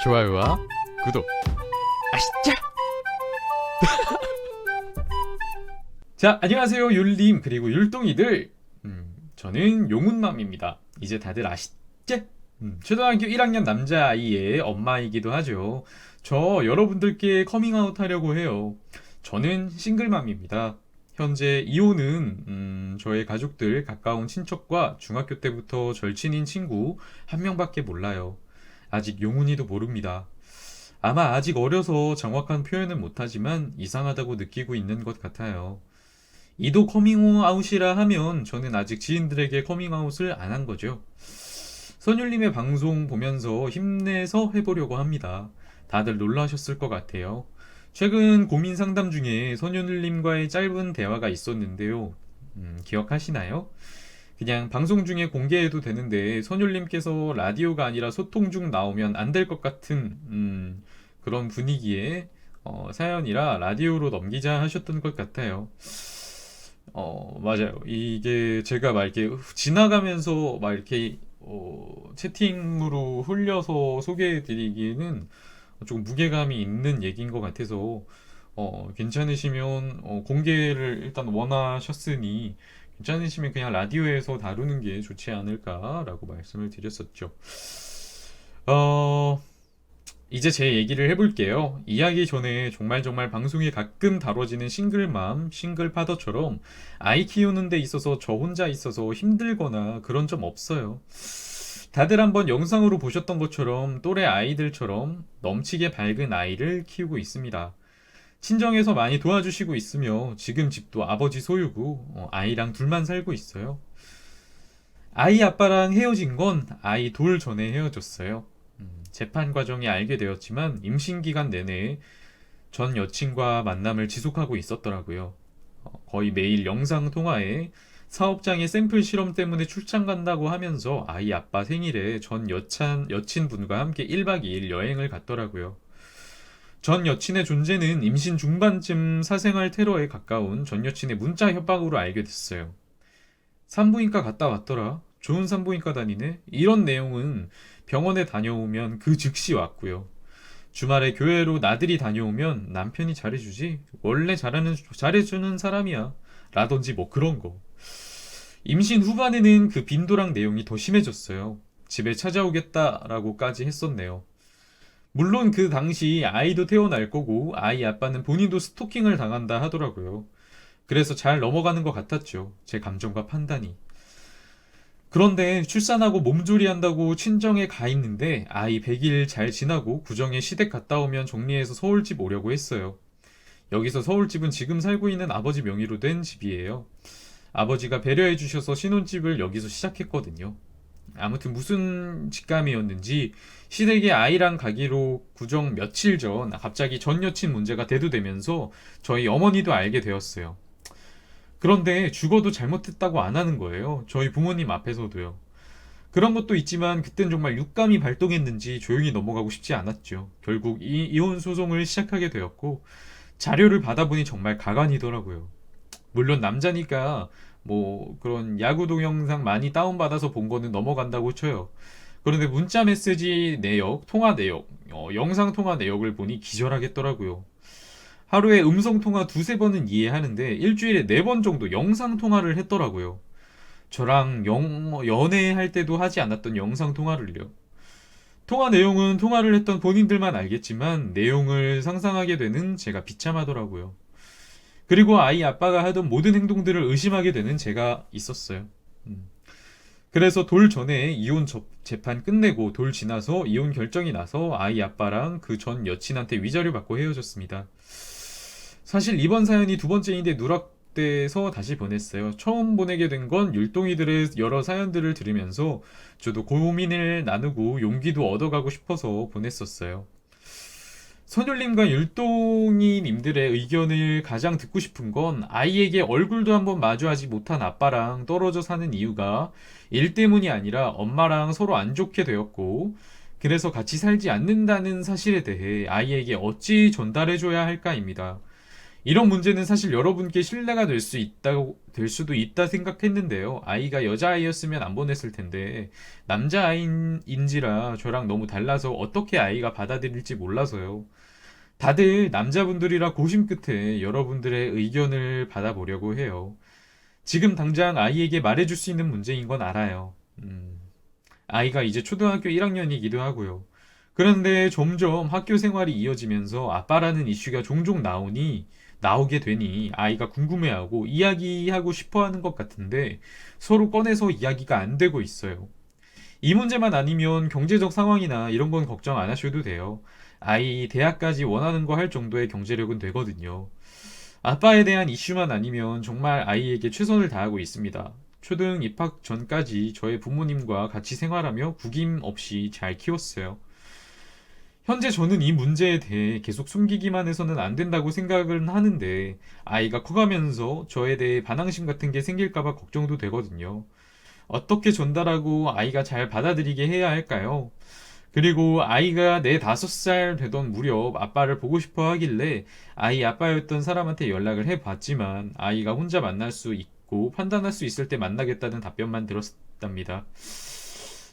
좋아요와 구독 아시죠? 자, 안녕하세요 율님 그리고 율동이들. 저는 용훈맘입니다. 이제 다들 아시죠? 초등학교 1학년 남자아이의 엄마이기도 하죠. 저 여러분들께 커밍아웃 하려고 해요. 저는 싱글맘입니다. 현재 이혼은 저의 가족들, 가까운 친척과 중학교 때부터 절친인 친구 한 명밖에 몰라요. 아직 용훈이도 모릅니다. 아마 아직 어려서 정확한 표현은 못하지만 이상하다고 느끼고 있는 것 같아요. 이도 커밍아웃이라 하면 저는 아직 지인들에게 커밍아웃을 안 한 거죠. 선율님의 방송 보면서 힘내서 해보려고 합니다. 다들 놀라셨을 것 같아요. 최근 고민 상담 중에 선율님과의 짧은 대화가 있었는데요. 기억하시나요? 그냥 방송 중에 공개해도 되는데 선율님께서 라디오가 아니라 소통 중 나오면 안 될 것 같은 그런 분위기의 사연이라 라디오로 넘기자 하셨던 것 같아요. 맞아요. 이게 제가 막 이렇게 지나가면서 막 이렇게 채팅으로 흘려서 소개해드리기에는 조금 무게감이 있는 얘기인 것 같아서 괜찮으시면 공개를 일단 원하셨으니 괜찮으시면 그냥 라디오에서 다루는 게 좋지 않을까라고 말씀을 드렸었죠. 이제 제 얘기를 해볼게요. 이야기 전에 정말 방송에 가끔 다뤄지는 싱글맘, 싱글파더처럼 아이 키우는 데 있어서 저 혼자 있어서 힘들거나 그런 점 없어요. 다들 한번 영상으로 보셨던 것처럼 또래 아이들처럼 넘치게 밝은 아이를 키우고 있습니다. 친정에서 많이 도와주시고 있으며 지금 집도 아버지 소유고 아이랑 둘만 살고 있어요. 아이 아빠랑 헤어진 건 아이 돌 전에 헤어졌어요. 재판 과정에 알게 되었지만 임신 기간 내내 전 여친과 만남을 지속하고 있었더라고요. 거의 매일 영상 통화에 사업장의 샘플 실험 때문에 출장 간다고 하면서 아이 아빠 생일에 전 여친분과 함께 1박 2일 여행을 갔더라고요. 전 여친의 존재는 임신 중반쯤 사생활 테러에 가까운 전 여친의 문자 협박으로 알게 됐어요. 산부인과 갔다 왔더라. 좋은 산부인과 다니네. 이런 내용은 병원에 다녀오면 그 즉시 왔고요. 주말에 교회로 나들이 다녀오면 남편이 잘해주지. 원래 잘해주는 사람이야. 라든지 뭐 그런 거. 임신 후반에는 그 빈도랑 내용이 더 심해졌어요. 집에 찾아오겠다라고까지 했었네요. 물론 그 당시 아이도 태어날 거고 아이 아빠는 본인도 스토킹을 당한다 하더라고요. 그래서 잘 넘어가는 것 같았죠. 제 감정과 판단이. 그런데 출산하고 몸조리한다고 친정에 가 있는데 아이 100일 잘 지나고 구정에 시댁 갔다 오면 정리해서 서울집 오려고 했어요. 여기서 서울집은 지금 살고 있는 아버지 명의로 된 집이에요. 아버지가 배려해 주셔서 신혼집을 여기서 시작했거든요. 아무튼 무슨 직감이었는지 시댁에 아이랑 가기로 구정 며칠 전 갑자기 전 여친 문제가 대두되면서 저희 어머니도 알게 되었어요. 그런데 죽어도 잘못했다고 안 하는 거예요. 저희 부모님 앞에서도요. 그런 것도 있지만 그땐 정말 육감이 발동했는지 조용히 넘어가고 싶지 않았죠. 결국 이혼 소송을 시작하게 되었고 자료를 받아보니 정말 가관이더라고요. 물론 남자니까 뭐 그런 야구 동영상 많이 다운받아서 본 거는 넘어간다고 쳐요. 그런데 문자 메시지 내역, 통화 내역, 영상 통화 내역을 보니 기절하겠더라고요. 하루에 음성 통화 두세 번은 이해하는데 일주일에 4번 정도 영상 통화를 했더라고요. 저랑 연애할 때도 하지 않았던 영상 통화를요. 통화 내용은 통화를 했던 본인들만 알겠지만 내용을 상상하게 되는 제가 비참하더라고요. 그리고 아이 아빠가 하던 모든 행동들을 의심하게 되는 제가 있었어요. 그래서 돌 전에 이혼 재판 끝내고 돌 지나서 이혼 결정이 나서 아이 아빠랑 그 전 여친한테 위자료 받고 헤어졌습니다. 사실 이번 사연이 두 번째인데 누락돼서 다시 보냈어요. 처음 보내게 된 건 율동이들의 여러 사연들을 들으면서 저도 고민을 나누고 용기도 얻어가고 싶어서 보냈었어요. 선율님과 율동이님들의 의견을 가장 듣고 싶은 건 아이에게 얼굴도 한번 마주하지 못한 아빠랑 떨어져 사는 이유가 일 때문이 아니라 엄마랑 서로 안 좋게 되었고 그래서 같이 살지 않는다는 사실에 대해 아이에게 어찌 전달해줘야 할까입니다. 이런 문제는 사실 여러분께 신뢰가 될 수도 있다 생각했는데요. 아이가 여자아이였으면 안 보냈을 텐데, 남자아이인지라 저랑 너무 달라서 어떻게 아이가 받아들일지 몰라서요. 다들 남자분들이라 고심 끝에 여러분들의 의견을 받아보려고 해요. 지금 당장 아이에게 말해줄 수 있는 문제인 건 알아요. 아이가 이제 초등학교 1학년이기도 하고요. 그런데 점점 학교 생활이 이어지면서 아빠라는 이슈가 종종 나오게 되니 아이가 궁금해하고 이야기하고 싶어 하는 것 같은데 서로 꺼내서 이야기가 안 되고 있어요. 이 문제만 아니면 경제적 상황이나 이런 건 걱정 안 하셔도 돼요. 아이 대학까지 원하는 거 할 정도의 경제력은 되거든요. 아빠에 대한 이슈만 아니면 정말 아이에게 최선을 다하고 있습니다. 초등 입학 전까지 저의 부모님과 같이 생활하며 구김 없이 잘 키웠어요. 현재 저는 이 문제에 대해 계속 숨기기만 해서는 안 된다고 생각은 하는데 아이가 커가면서 저에 대해 반항심 같은 게 생길까봐 걱정도 되거든요. 어떻게 전달하고 아이가 잘 받아들이게 해야 할까요? 그리고 아이가 4, 5살 되던 무렵 아빠를 보고 싶어 하길래 아이 아빠였던 사람한테 연락을 해봤지만 아이가 혼자 만날 수 있고 판단할 수 있을 때 만나겠다는 답변만 들었답니다.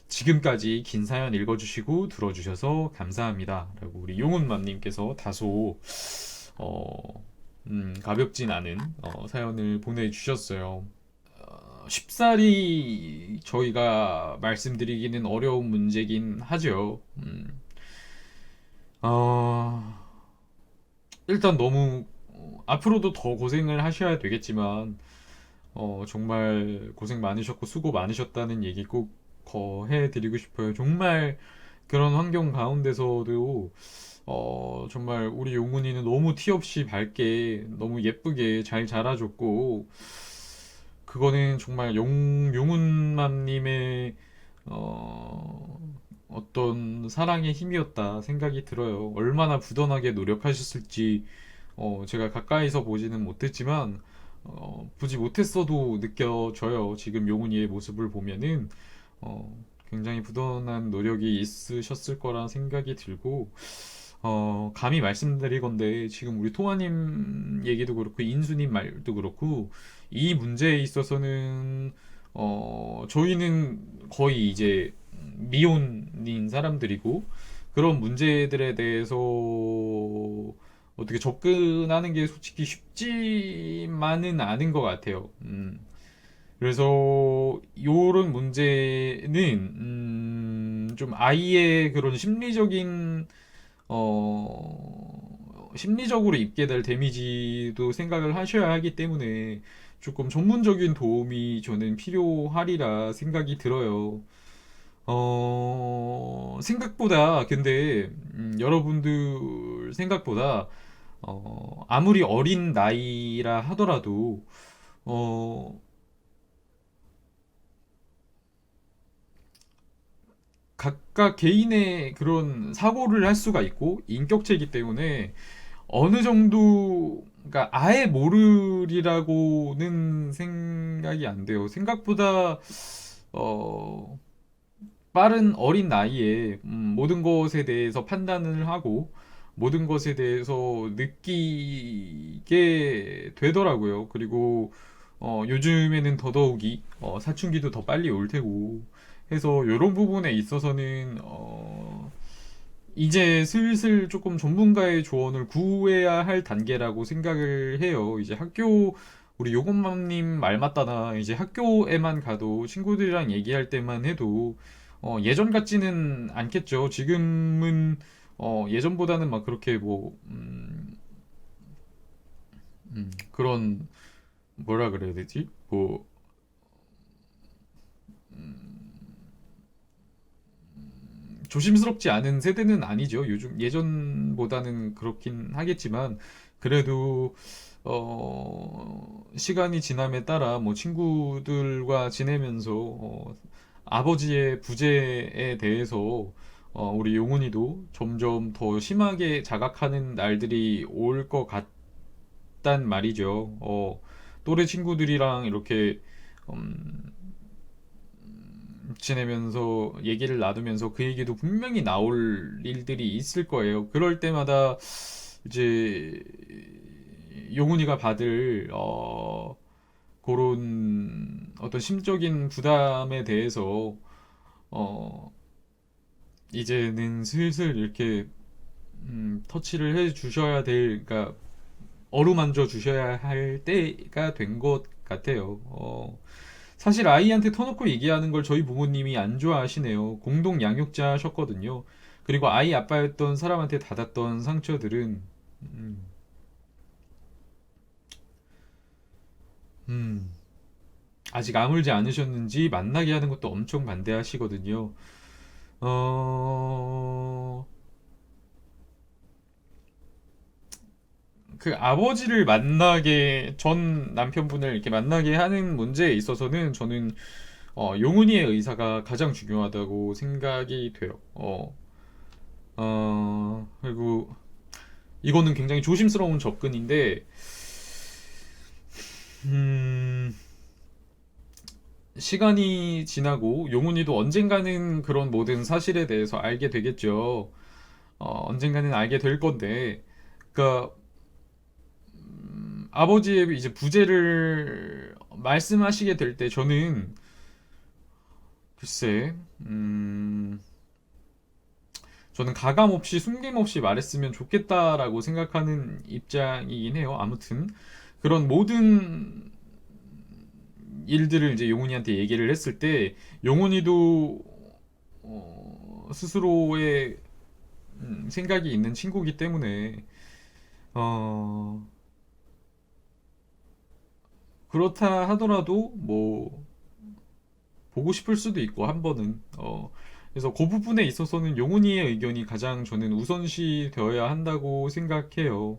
지금까지 긴 사연 읽어주시고 들어주셔서 감사합니다. 라고 우리 용훈맘님께서 다소 가볍진 않은 사연을 보내주셨어요. 쉽사리 저희가 말씀드리기는 어려운 문제긴 하죠. 어, 일단 너무 앞으로도 더 고생을 하셔야 되겠지만 정말 고생 많으셨고 수고 많으셨다는 얘기 꼭 거해드리고 싶어요. 정말 그런 환경 가운데서도 정말 우리 용훈이는 너무 티 없이 밝게 너무 예쁘게 잘 자라줬고 그거는 정말 용훈맘님의 어떤 사랑의 힘이었다 생각이 들어요. 얼마나 부단하게 노력하셨을지 제가 가까이서 보지는 못했지만 보지 못했어도 느껴져요. 지금 용훈이의 모습을 보면은 굉장히 부단한 노력이 있으셨을 거란 생각이 들고 감히 말씀드릴 건데 지금 우리 토아님 얘기도 그렇고 인수님 말도 그렇고 이 문제에 있어서는 저희는 거의 이제 미혼인 사람들이고 그런 문제들에 대해서 어떻게 접근하는 게 솔직히 쉽지만은 않은 것 같아요. 그래서 요런 문제는 좀 아이의 그런 심리적으로 입게 될 데미지도 생각을 하셔야 하기 때문에 조금 전문적인 도움이 저는 필요하리라 생각이 들어요. 생각보다 근데 여러분들 생각보다 아무리 어린 나이라 하더라도 어, 각각 개인의 그런 사고를 할 수가 있고 인격체이기 때문에 어느 정도 그러니까 아예 모르리라고는 생각이 안 돼요. 생각보다 어, 빠른 어린 나이에 모든 것에 대해서 판단을 하고 모든 것에 대해서 느끼게 되더라고요. 그리고 요즘에는 더더욱이 사춘기도 더 빨리 올 테고 해서 이런 부분에 있어서는 이제 슬슬 조금 전문가의 조언을 구해야 할 단계라고 생각을 해요. 이제 우리 요것맘님 말 맞다나 이제 학교에만 가도 친구들이랑 얘기할 때만 해도 예전 같지는 않겠죠. 지금은 예전보다는 막 그렇게 뭐 그런 뭐라 그래야 되지? 뭐 조심스럽지 않은 세대는 아니죠. 요즘 예전보다는 그렇긴 하겠지만 그래도 시간이 지남에 따라 뭐 친구들과 지내면서 아버지의 부재에 대해서 우리 용훈이도 점점 더 심하게 자각하는 날들이 올 것 같단 말이죠. 또래 친구들이랑 이렇게 음, 지내면서 얘기를 나누면서 그 얘기도 분명히 나올 일들이 있을 거예요. 그럴 때마다 이제 용훈이가 받을 그런 어떤 심적인 부담에 대해서 어, 이제는 슬슬 이렇게 터치를 해 주셔야 될, 그러니까 어루만져 주셔야 할 때가 된 것 같아요. 사실 아이한테 터놓고 얘기하는 걸 저희 부모님이 안 좋아하시네요. 공동 양육자셨거든요. 그리고 아이 아빠였던 사람한테 받았던 상처들은 음, 음, 아직 아물지 않으셨는지 만나게 하는 것도 엄청 반대하시거든요. 어, 그 아버지를 만나게, 전 남편분을 이렇게 만나게 하는 문제에 있어서는 저는 용훈이의 의사가 가장 중요하다고 생각이 돼요. 그리고 이거는 굉장히 조심스러운 접근인데, 음, 시간이 지나고 용훈이도 언젠가는 그런 모든 사실에 대해서 알게 되겠죠. 언젠가는 알게 될 건데, 그러니까 아버지의 이제 부재를 말씀하시게 될 때 저는 글쎄, 저는 가감 없이 숨김 없이 말했으면 좋겠다라고 생각하는 입장이긴 해요. 아무튼 그런 모든 일들을 이제 용훈이한테 얘기를 했을 때 용훈이도 스스로의 생각이 있는 친구이기 때문에 어, 그렇다 하더라도 뭐 보고 싶을 수도 있고 한 번은 그래서 그 부분에 있어서는 용훈이의 의견이 가장 저는 우선시 되어야 한다고 생각해요.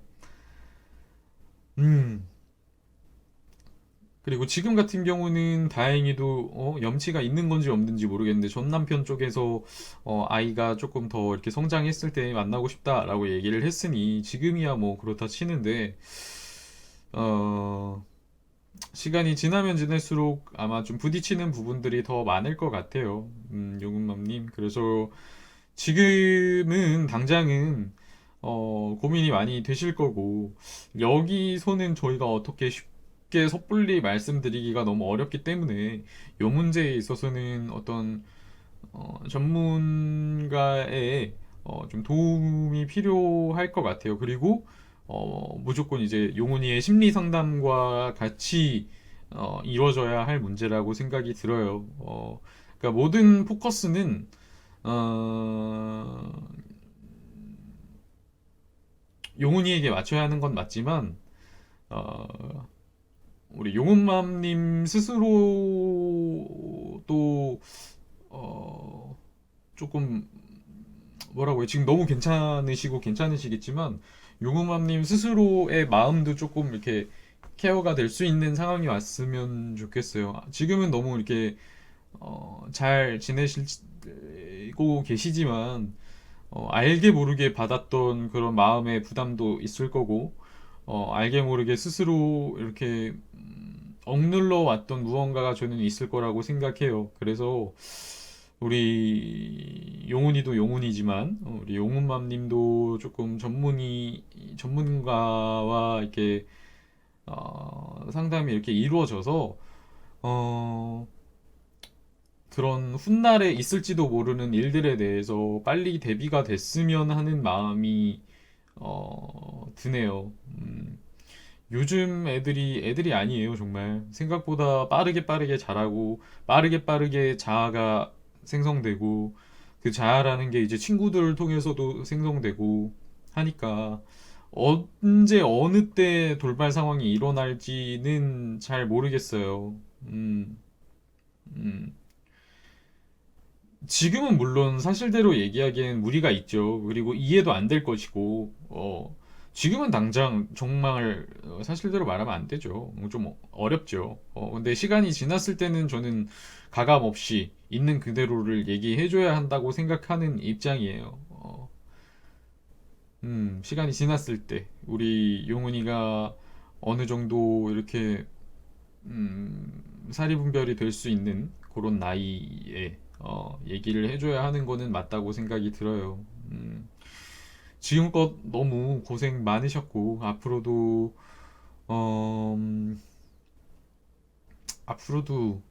음. 그리고 지금 같은 경우는 다행히도 염치가 있는 건지 없는지 모르겠는데 전 남편 쪽에서 아이가 조금 더 이렇게 성장했을 때 만나고 싶다라고 얘기를 했으니 지금이야 뭐 그렇다 치는데 어, 시간이 지나면 지날수록 아마 좀 부딪히는 부분들이 더 많을 것 같아요. 용은맘님. 그래서 지금은 당장은 고민이 많이 되실 거고 여기서는 저희가 어떻게 쉽게 섣불리 말씀드리기가 너무 어렵기 때문에 이 문제에 있어서는 어떤 전문가의 좀 도움이 필요할 것 같아요. 그리고 무조건 이제 용훈이의 심리 상담과 같이 이루어져야 할 문제라고 생각이 들어요. 그러니까 모든 포커스는 어, 용훈이에게 맞춰야 하는 건 맞지만 어, 우리 용훈맘님 스스로도 조금 뭐라고 해 지금 너무 괜찮으시고 괜찮으시겠지만 용훈맘님 스스로의 마음도 조금 이렇게 케어가 될 수 있는 상황이 왔으면 좋겠어요. 지금은 너무 이렇게 잘 지내시고 계시지만 알게 모르게 받았던 그런 마음의 부담도 있을 거고 알게 모르게 스스로 이렇게 억눌러 왔던 무언가가 저는 있을 거라고 생각해요. 그래서 우리 용훈이도 용훈이지만 우리 용훈맘님도 조금 전문가와 이렇게 상담이 이렇게 이루어져서 어, 그런 훗날에 있을지도 모르는 일들에 대해서 빨리 대비가 됐으면 하는 마음이 드네요. 요즘 애들이 아니에요, 정말. 생각보다 빠르게 빠르게 자라고, 빠르게 빠르게 자아가 생성되고, 그 자아라는 게 이제 친구들을 통해서도 생성되고 하니까, 언제, 어느 때 돌발 상황이 일어날지는 잘 모르겠어요. 음, 음. 지금은 물론 사실대로 얘기하기엔 무리가 있죠. 그리고 이해도 안 될 것이고, 지금은 당장 정말 사실대로 말하면 안 되죠. 좀 어렵죠. 근데 시간이 지났을 때는 저는 가감 없이 있는 그대로를 얘기해줘야 한다고 생각하는 입장이에요. 시간이 지났을 때, 우리 용훈이가 어느 정도 이렇게 사리분별이 될 수 있는 그런 나이에 얘기를 해줘야 하는 거는 맞다고 생각이 들어요. 지금껏 너무 고생 많으셨고 앞으로도 어, 앞으로도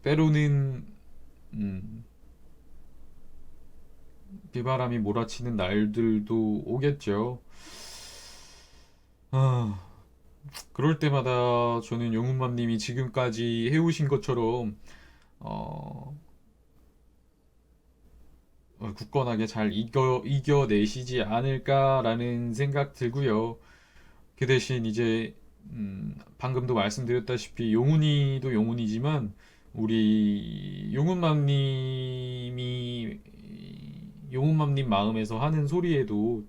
때로는 음, 비바람이 몰아치는 날들도 오겠죠. 아, 그럴 때마다 저는 용훈맘님이 지금까지 해오신 것처럼 어, 굳건하게 잘 이겨내시지 않을까라는 생각 들고요. 그 대신 이제 방금도 말씀드렸다시피 용훈이도 용훈이지만 우리 용훈맘님 마음에서 하는 소리에도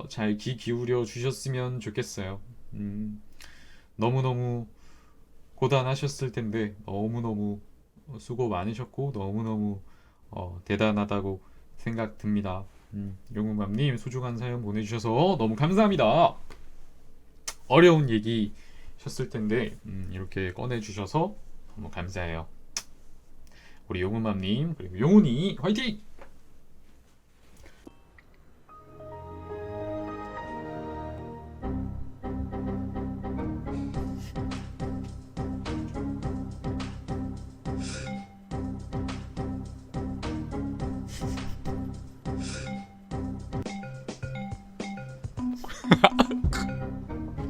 잘 귀 기울여 주셨으면 좋겠어요. 음, 너무너무 고단하셨을 텐데 너무너무 수고 많으셨고 너무너무 대단하다고 생각 듭니다. 용훈맘님 소중한 사연 보내주셔서 너무 감사합니다. 어려운 얘기셨을 텐데 이렇게 꺼내주셔서 너무 감사해요. 우리 용훈맘님 그리고 용훈이 화이팅!